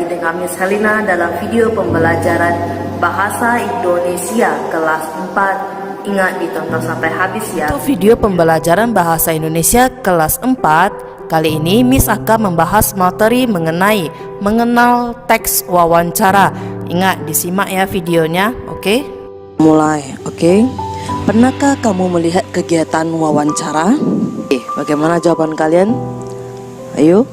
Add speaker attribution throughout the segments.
Speaker 1: lagi dengan Miss Helena dalam video pembelajaran Bahasa Indonesia kelas 4. Ingat ditonton sampai habis ya.
Speaker 2: Untuk video pembelajaran Bahasa Indonesia kelas 4, kali ini Miss akan membahas materi mengenai mengenal teks wawancara. Ingat disimak ya videonya, oke?
Speaker 3: Mulai, oke? Pernahkah kamu melihat kegiatan wawancara? Bagaimana jawaban kalian? Ayo.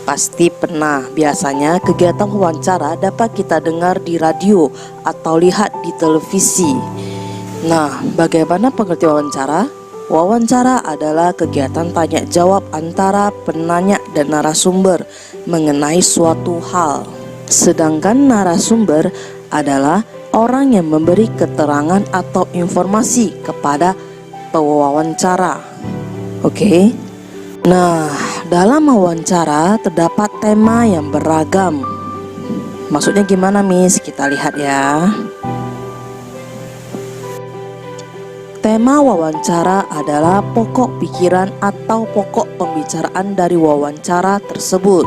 Speaker 3: Pasti pernah. Biasanya kegiatan wawancara dapat kita dengar di radio atau lihat di televisi. Nah, bagaimana pengertian wawancara? Wawancara adalah kegiatan tanya jawab antara penanya dan narasumber mengenai suatu hal. Sedangkan narasumber adalah orang yang memberi keterangan atau informasi kepada pewawancara. Oke? Nah, dalam wawancara terdapat tema yang beragam. Maksudnya gimana, Miss? Kita lihat ya. Tema wawancara adalah pokok pikiran atau pokok pembicaraan dari wawancara tersebut.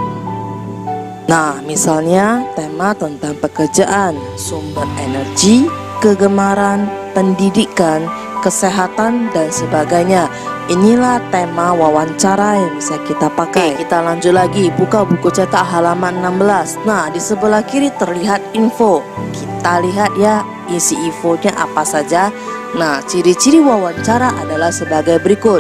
Speaker 3: Nah, misalnya tema tentang pekerjaan, sumber energi, kegemaran, pendidikan, kesehatan, dan sebagainya. Inilah tema wawancara yang bisa kita pakai. Kita lanjut lagi, buka buku cetak halaman 16. Nah, di sebelah kiri terlihat info. Kita lihat ya, isi infonya apa saja. Nah, ciri-ciri wawancara adalah sebagai berikut.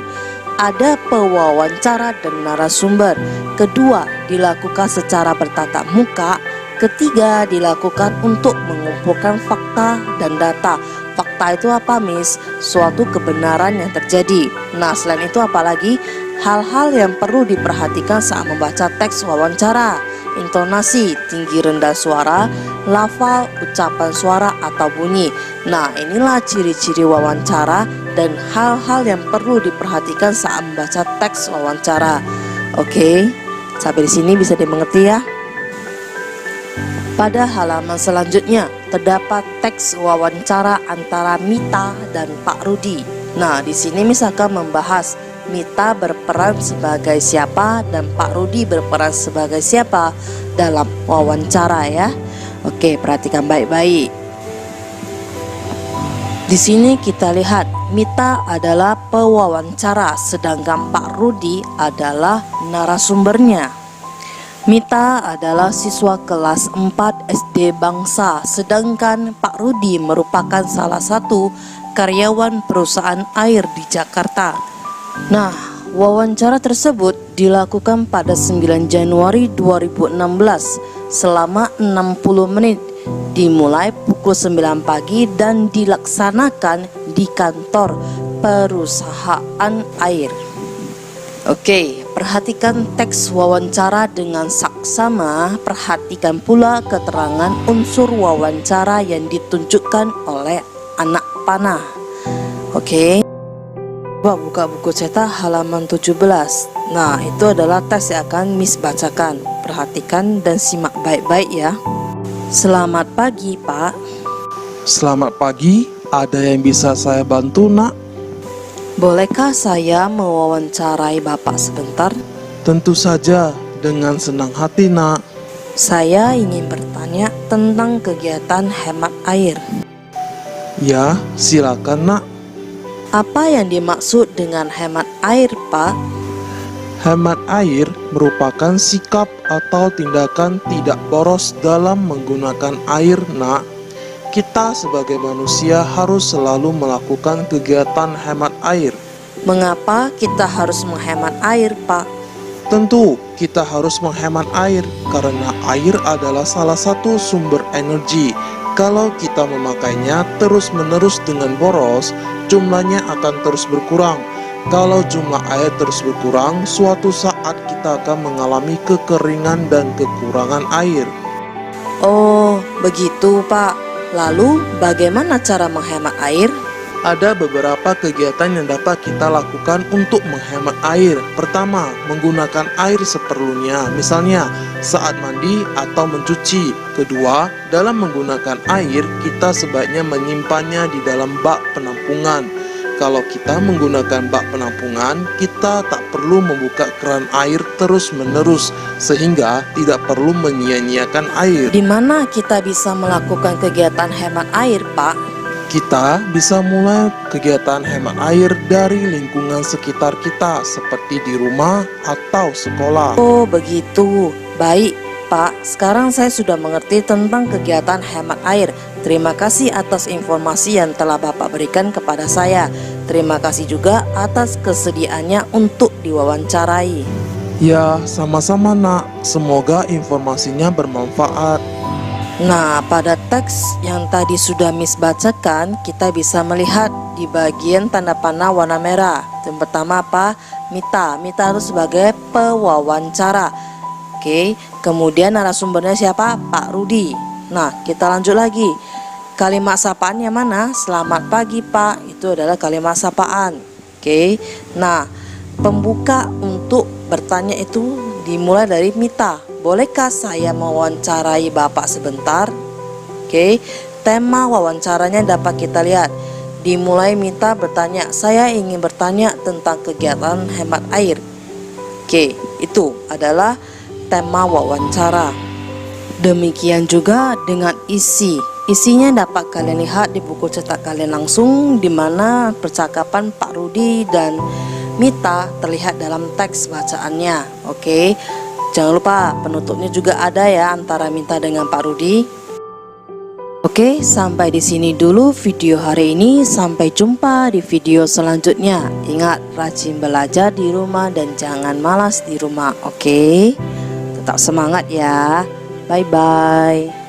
Speaker 3: Ada pewawancara dan narasumber. Kedua, dilakukan secara bertatap muka. Ketiga, dilakukan untuk mengumpulkan fakta dan data. Fakta itu apa, Miss? Suatu kebenaran yang terjadi. Nah, selain itu apalagi? Hal-hal yang perlu diperhatikan saat membaca teks wawancara. Intonasi, tinggi rendah suara, lafal, ucapan suara atau bunyi. Nah, inilah ciri-ciri wawancara dan hal-hal yang perlu diperhatikan saat membaca teks wawancara. Oke, sampai di sini bisa dimengerti ya? Pada halaman selanjutnya terdapat teks wawancara antara Mita dan Pak Rudi. Nah, di sini misalkan membahas Mita berperan sebagai siapa dan Pak Rudi berperan sebagai siapa dalam wawancara ya. Oke, perhatikan baik-baik. Di sini kita lihat Mita adalah pewawancara sedangkan Pak Rudi adalah narasumbernya. Mita adalah siswa kelas 4 SD Bangsa, sedangkan Pak Rudi merupakan salah satu karyawan perusahaan air di Jakarta. Nah, wawancara tersebut dilakukan pada 9 Januari 2016 selama 60 menit, dimulai pukul 9 pagi dan dilaksanakan di kantor perusahaan air. Oke, perhatikan teks wawancara dengan saksama. Perhatikan pula keterangan unsur wawancara yang ditunjukkan oleh anak panah. Oke, coba buka buku cetak halaman 17. Nah, itu adalah teks yang akan Miss bacakan. Perhatikan dan simak baik-baik ya. Selamat pagi, Pak.
Speaker 4: Selamat pagi, ada yang bisa saya bantu, Nak?
Speaker 3: Bolehkah saya mewawancarai Bapak sebentar?
Speaker 4: Tentu saja, dengan senang hati, Nak.
Speaker 3: Saya ingin bertanya tentang kegiatan hemat air.
Speaker 4: Ya, silakan, Nak.
Speaker 3: Apa yang dimaksud dengan hemat air, Pak?
Speaker 4: Hemat air merupakan sikap atau tindakan tidak boros dalam menggunakan air, Nak. Kita sebagai manusia harus selalu melakukan kegiatan hemat air.
Speaker 3: Mengapa kita harus menghemat air, Pak?
Speaker 4: Tentu, kita harus menghemat air karena air adalah salah satu sumber energi. Kalau kita memakainya terus-menerus dengan boros, jumlahnya akan terus berkurang. Kalau jumlah air terus berkurang, suatu saat kita akan mengalami kekeringan dan kekurangan air.
Speaker 3: Oh, begitu, Pak. Lalu, bagaimana cara menghemat air?
Speaker 4: Ada beberapa kegiatan yang dapat kita lakukan untuk menghemat air. Pertama, menggunakan air seperlunya, misalnya saat mandi atau mencuci. Kedua, dalam menggunakan air, kita sebaiknya menyimpannya di dalam bak penampungan. kalau kita menggunakan bak penampungan, kita tak perlu membuka keran air terus-menerus sehingga tidak perlu menyia-nyiakan air.
Speaker 3: Di mana kita bisa melakukan kegiatan hemat air, Pak?
Speaker 4: Kita bisa mulai kegiatan hemat air dari lingkungan sekitar kita seperti di rumah atau sekolah.
Speaker 3: Oh, begitu. Baik, Pak. Sekarang saya sudah mengerti tentang kegiatan hemat air. Terima kasih atas informasi yang telah Bapak berikan kepada saya. Terima kasih juga atas kesediaannya untuk diwawancarai.
Speaker 4: Ya, sama-sama nak. Semoga informasinya bermanfaat.
Speaker 3: Nah, pada teks yang tadi sudah Miss bacakan, kita bisa melihat di bagian tanda panah warna merah. Yang pertama apa? Mita. Mita itu sebagai pewawancara. Oke, kemudian narasumbernya siapa? Pak Rudi. Nah, kita lanjut lagi. Kalimat sapaan yang mana? Selamat pagi Pak. Itu adalah kalimat sapaan. Oke. Nah, pembuka untuk bertanya itu dimulai dari Mita. Bolehkah saya mewawancarai Bapak sebentar? Oke. Tema wawancaranya dapat kita lihat. Dimulai Mita bertanya, saya ingin bertanya tentang kegiatan hemat air. Oke, itu adalah tema wawancara. Demikian juga dengan isi. Isinya dapat kalian lihat di buku cetak kalian langsung, di mana percakapan Pak Rudi dan Mita terlihat dalam teks bacaannya. Oke. Jangan lupa penutupnya juga ada ya antara Mita dengan Pak Rudi. Oke, sampai di sini dulu video hari ini. Sampai jumpa di video selanjutnya. Ingat, rajin belajar di rumah dan jangan malas di rumah. Oke. Tetap semangat ya. Bye bye.